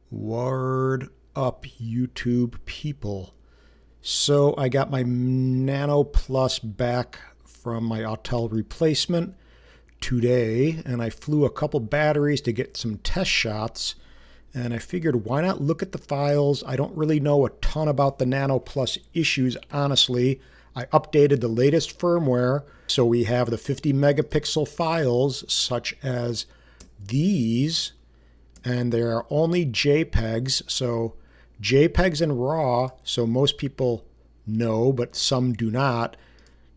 Word up, YouTube people. So I got my Nano Plus back from my Atort replacement today, and I flew a couple batteries to get some test shots. And I figured, why not look at the files? I don't really know a ton about the Nano Plus issues, honestly. I updated the latest firmware, so we have the 50 megapixel files, such as these, and they are only JPEGs. So JPEGs and RAW, so most people know, but some do not.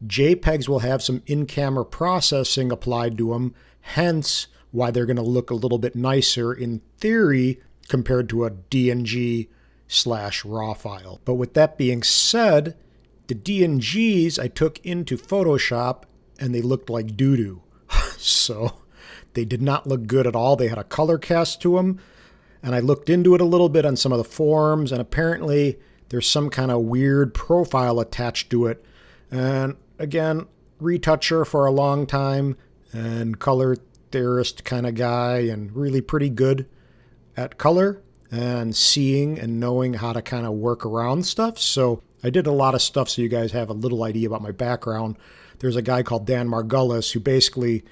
JPEGs will have some in-camera processing applied to them, hence why they're going to look a little bit nicer in theory compared to a DNG/RAW file. But with that being said, the DNGs I took into Photoshop and they looked like doo-doo. So they did not look good at all. They had a color cast to them. And I looked into it a little bit on some of the forums, and apparently there's some kind of weird profile attached to it. And again, retoucher for a long time and color theorist kind of guy, and really pretty good at color and seeing and knowing how to kind of work around stuff. So I did a lot of stuff so you guys have a little idea about my background. There's a guy called Dan Margulis who basically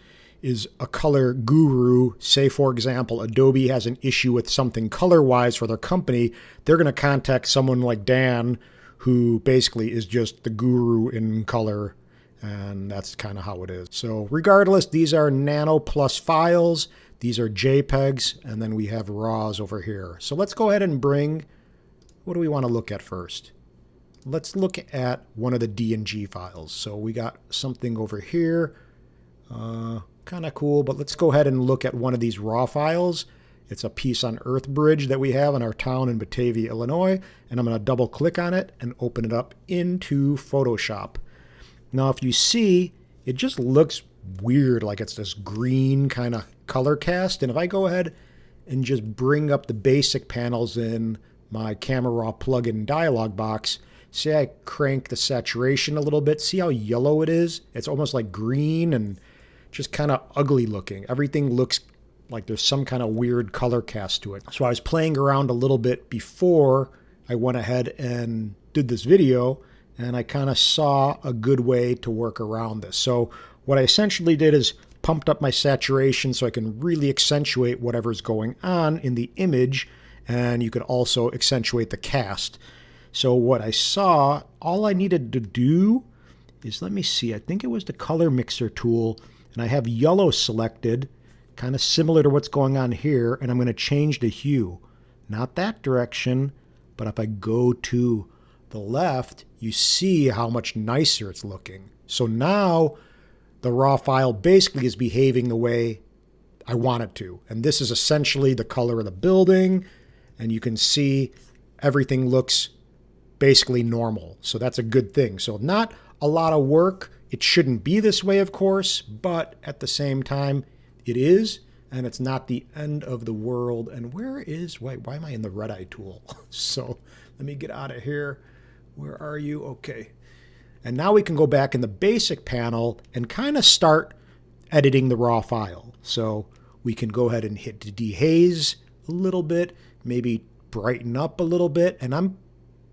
is a color guru. Say, for example, Adobe has an issue with something color-wise for their company. They're going to contact someone like Dan, who basically is just the guru in color, and that's kind of how it is. So regardless, these are Nano+ files. These are JPEGs, and then we have RAWs over here. So let's go ahead and bring, what do we want to look at first? Let's look at one of the DNG files. So we got something over here. Kind of cool, but let's go ahead and look at one of these RAW files. It's a Peace on Earth bridge that we have in our town in Batavia, Illinois, and I'm going to double click on it and open it up into Photoshop. Now if you see, it just looks weird, like it's this green kind of color cast, and if I go ahead and just bring up the basic panels in my Camera Raw plugin dialog box, say I crank the saturation a little bit, see how yellow it is? It's almost like green and just kind of ugly looking. Everything looks like there's some kind of weird color cast to it. So I was playing around a little bit before I went ahead and did this video, and I kind of saw a good way to work around this. So what I essentially did is pumped up my saturation so I can really accentuate whatever's going on in the image, and you could also accentuate the cast. So what I saw, all I needed to do is, let me see, I think it was the color mixer tool, and I have yellow selected, kind of similar to what's going on here, and I'm going to change the hue. Not that direction, but if I go to the left, you see how much nicer it's looking. So now the raw file basically is behaving the way I want it to. And this is essentially the color of the building, and you can see everything looks basically normal. So that's a good thing. So not a lot of work. It shouldn't be this way, of course, but at the same time, it is, and it's not the end of the world. And why am I in the red eye tool? So let me get out of here. Where are you? Okay. And now we can go back in the basic panel and kind of start editing the raw file. So we can go ahead and hit dehaze a little bit, maybe brighten up a little bit, and I'm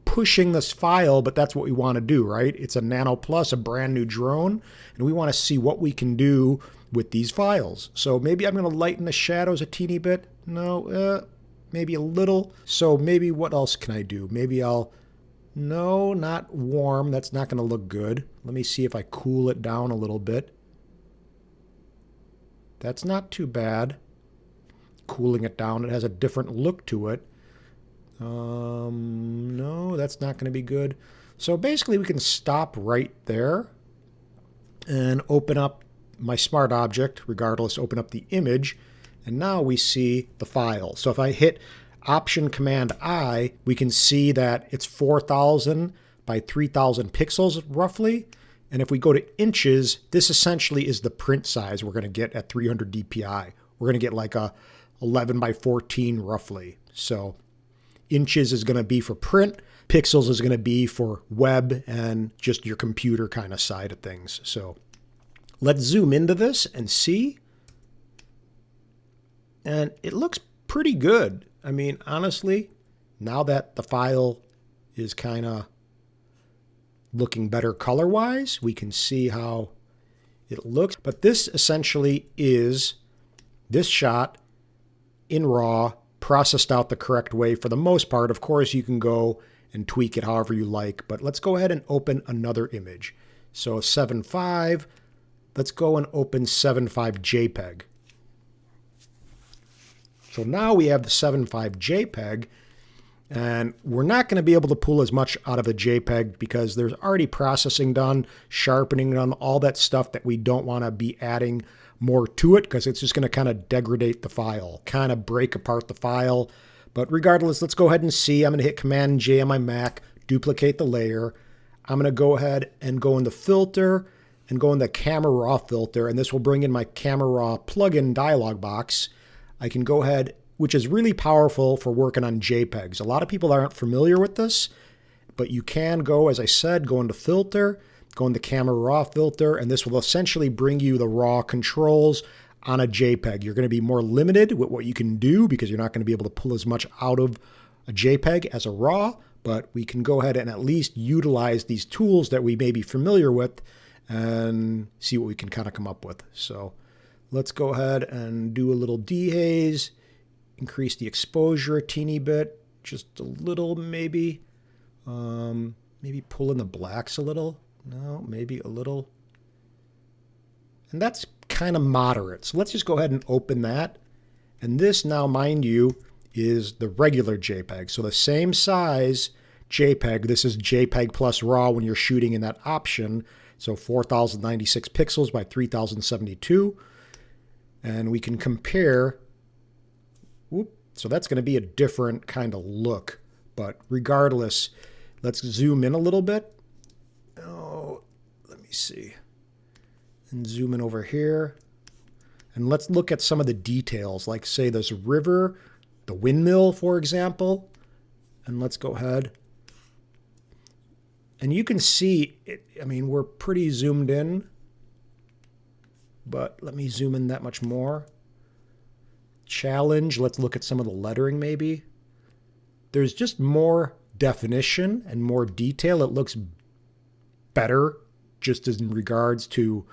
pushing this file, but that's what we want to do, right? It's a Nano Plus, a brand new drone, and we want to see what we can do with these files. So maybe I'm going to lighten the shadows a teeny bit. No, maybe a little. So maybe what else can I do? Maybe no, not warm. That's not going to look good. Let me see if I cool it down a little bit. That's not too bad. Cooling it down, it has a different look to it. No, that's not going to be good. So basically we can stop right there and open up my smart object, regardless, open up the image, and now we see the file. So if I hit Option Command I, we can see that it's 4,000 by 3,000 pixels roughly. And if we go to inches, this essentially is the print size we're going to get at 300 DPI. We're going to get like a 11 by 14 roughly. So inches is going to be for print, pixels is going to be for web and just your computer kind of side of things. So let's zoom into this and see. And it looks pretty good. I mean, honestly, now that the file is kind of looking better color-wise, we can see how it looks. But this essentially is this shot in RAW, processed out the correct way for the most part. Of course, you can go and tweak it however you like, but let's go ahead and open another image. So 7.5, let's go and open 7.5 JPEG. So now we have the 7.5 JPEG, and we're not going to be able to pull as much out of a JPEG because there's already processing done, sharpening done, all that stuff that we don't want to be adding more to it because it's just going to kind of degrade the file, kind of break apart the file. But regardless, let's go ahead and see. I'm going to hit Command J on my Mac, duplicate the layer. I'm going to go ahead and go into Filter and go in the Camera Raw filter, and this will bring in my Camera Raw plugin dialog box. I can go ahead, which is really powerful for working on JPEGs. A lot of people aren't familiar with this, but you can go, as I said, go into Filter, go into Camera Raw filter, and this will essentially bring you the raw controls on a JPEG. You're going to be more limited with what you can do because you're not going to be able to pull as much out of a JPEG as a RAW, but we can go ahead and at least utilize these tools that we may be familiar with and see what we can kind of come up with. So let's go ahead and do a little dehaze, increase the exposure a teeny bit, just a little maybe. Maybe pull in the blacks a little. No, maybe a little. And that's kind of moderate. So let's just go ahead and open that. And this now, mind you, is the regular JPEG. So the same size JPEG. This is JPEG plus RAW when you're shooting in that option. So 4096 pixels by 3072. And we can compare. Whoop, so that's going to be a different kind of look. But regardless, let's zoom in a little bit. Oh, let me see. And zoom in over here. And let's look at some of the details, like say this river, the windmill, for example. And let's go ahead. And you can see, I mean, we're pretty zoomed in. But let me zoom in that much more. Challenge, let's look at some of the lettering maybe. There's just more definition and more detail. It looks better just as in regards to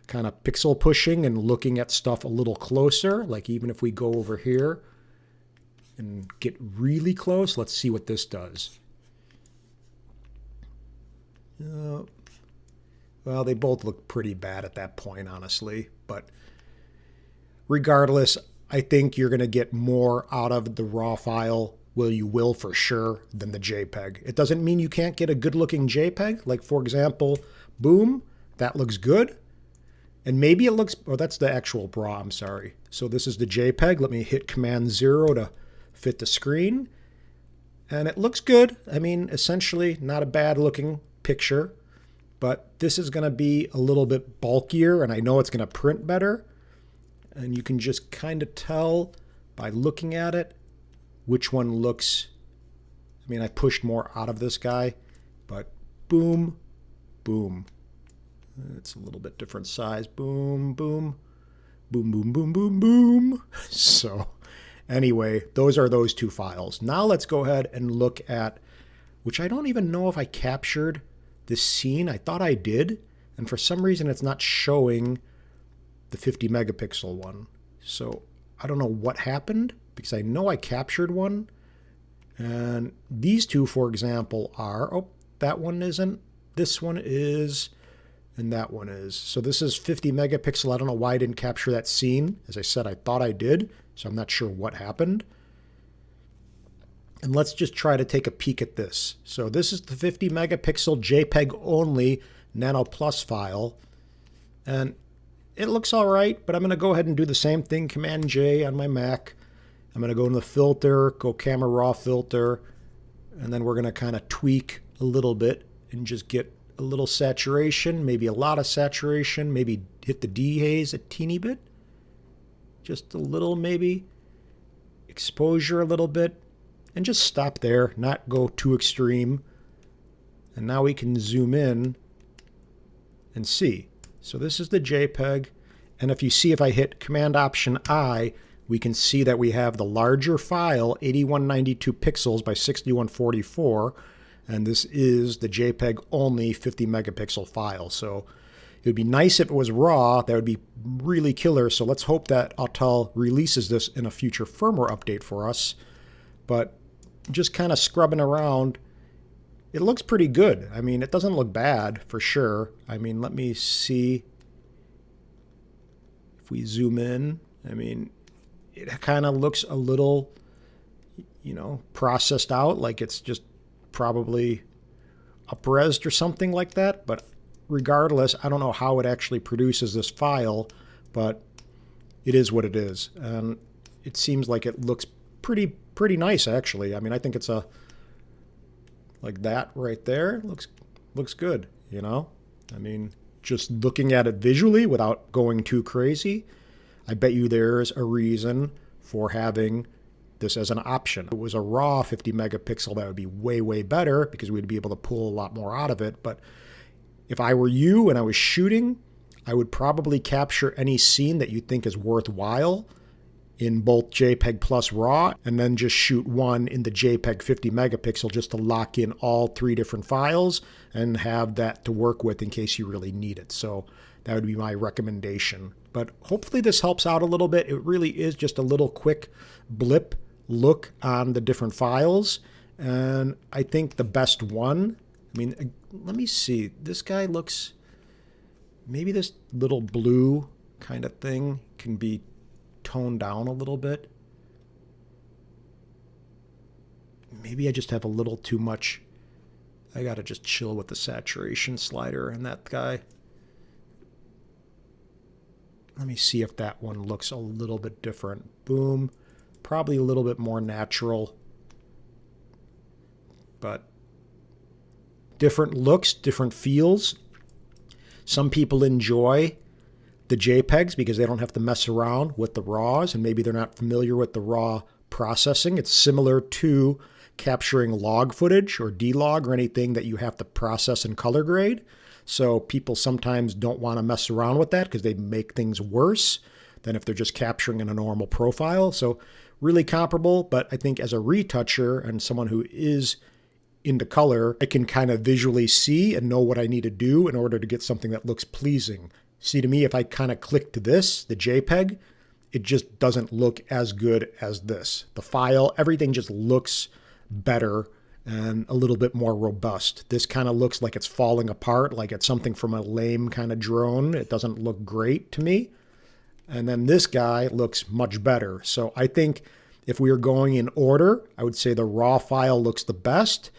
kind of pixel pushing and looking at stuff a little closer. Like even if we go over here and get really close, let's see what this does. Well, they both look pretty bad at that point, honestly. But regardless, I think you're going to get more out of the RAW file. Well, you will for sure, than the JPEG. It doesn't mean you can't get a good-looking JPEG. Like, for example, boom, that looks good. And maybe it looks, oh, that's the actual RAW, I'm sorry. So this is the JPEG. Let me hit Command 0 to fit the screen. And it looks good. I mean, essentially, not a bad-looking picture. But this is going to be a little bit bulkier, and I know it's going to print better. And you can just kind of tell by looking at it which one looks, I mean, I pushed more out of this guy, but boom, boom. It's a little bit different size. Boom, boom, boom, boom, boom, boom, boom. So anyway, those are those two files. Now let's go ahead and look at, which I don't even know if I captured this scene. I thought I did, and for some reason it's not showing the 50 megapixel one. So I don't know what happened because I know I captured one. And these two, for example, are, oh, that one isn't, this one is, and that one is. So this is 50 megapixel. I don't know why I didn't capture that scene. As I said, I thought I did, so I'm not sure what happened. And let's just try to take a peek at this. So this is the 50 megapixel JPEG only nano+ file. And it looks all right, but I'm going to go ahead and do the same thing, Command J on my Mac. I'm going to go in the filter, go Camera Raw filter, and then we're going to kind of tweak a little bit and just get a little saturation, maybe a lot of saturation, maybe hit the dehaze a teeny bit. Just a little maybe. Exposure a little bit. And just stop there, not go too extreme. And now we can zoom in and see. So this is the JPEG. And if you see, if I hit Command Option I, we can see that we have the larger file, 8192 pixels by 6144, and this is the JPEG only 50 megapixel file. So it would be nice if it was RAW. That would be really killer. So let's hope that Atort releases this in a future firmware update for us. But just kind of scrubbing around, it looks pretty good. I mean, it doesn't look bad for sure. I mean, let me see if we zoom in. I mean, it kind of looks a little, you know, processed out, like it's just probably up-resed or something like that. But regardless, I don't know how it actually produces this file, but it is what it is. And it seems like it looks pretty nice, actually. I mean, I think it's a, like that right there, looks good, you know? I mean, just looking at it visually without going too crazy, I bet you there's a reason for having this as an option. If it was a raw 50 megapixel, that would be way better because we'd be able to pull a lot more out of it. But if I were you and I was shooting, I would probably capture any scene that you think is worthwhile in both JPEG plus RAW, and then just shoot one in the JPEG 50 megapixel just to lock in all 3 different files and have that to work with in case you really need it. So that would be my recommendation. But hopefully this helps out a little bit. It really is just a little quick blip look on the different files. And I think the best one, I mean, let me see. This guy looks, maybe this little blue kind of thing can be toned down a little bit. Maybe I just have a little too much. I gotta just chill with the saturation slider and that guy. Let me see if that one looks a little bit different. Boom. Probably a little bit more natural. But different looks, different feels. Some people enjoy the JPEGs because they don't have to mess around with the RAWs, and maybe they're not familiar with the RAW processing. It's similar to capturing log footage or D-log or anything that you have to process in color grade. So people sometimes don't want to mess around with that because they make things worse than if they're just capturing in a normal profile. So really comparable, but I think as a retoucher and someone who is into color, I can kind of visually see and know what I need to do in order to get something that looks pleasing. See, to me, if I kind of click to this, the JPEG, it just doesn't look as good as this. The file, everything just looks better and a little bit more robust. This kind of looks like it's falling apart, like it's something from a lame kind of drone. It doesn't look great to me. And then this guy looks much better. So I think if we were going in order, I would say the raw file looks the best.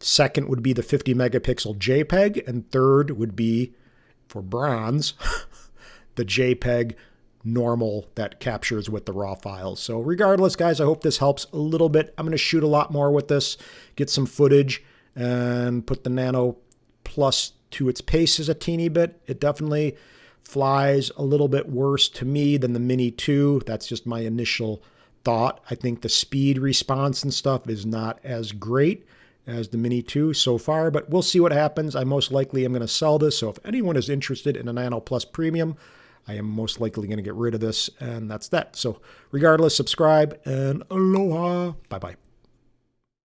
Second would be the 50 megapixel JPEG, and third would be, for bronze, the JPEG normal that captures with the raw files. So regardless, guys, I hope this helps a little bit. I'm going to shoot a lot more with this, get some footage, and put the Nano Plus to its paces a teeny bit. It definitely flies a little bit worse to me than the Mini 2. That's just my initial thought. I think the speed response and stuff is not as great as the Mini 2 so far, but we'll see what happens. I most likely am going to sell this, so if anyone is interested in a Nano Plus Premium, I am most likely going to get rid of this, and that's that. So regardless, subscribe, and aloha. Bye-bye.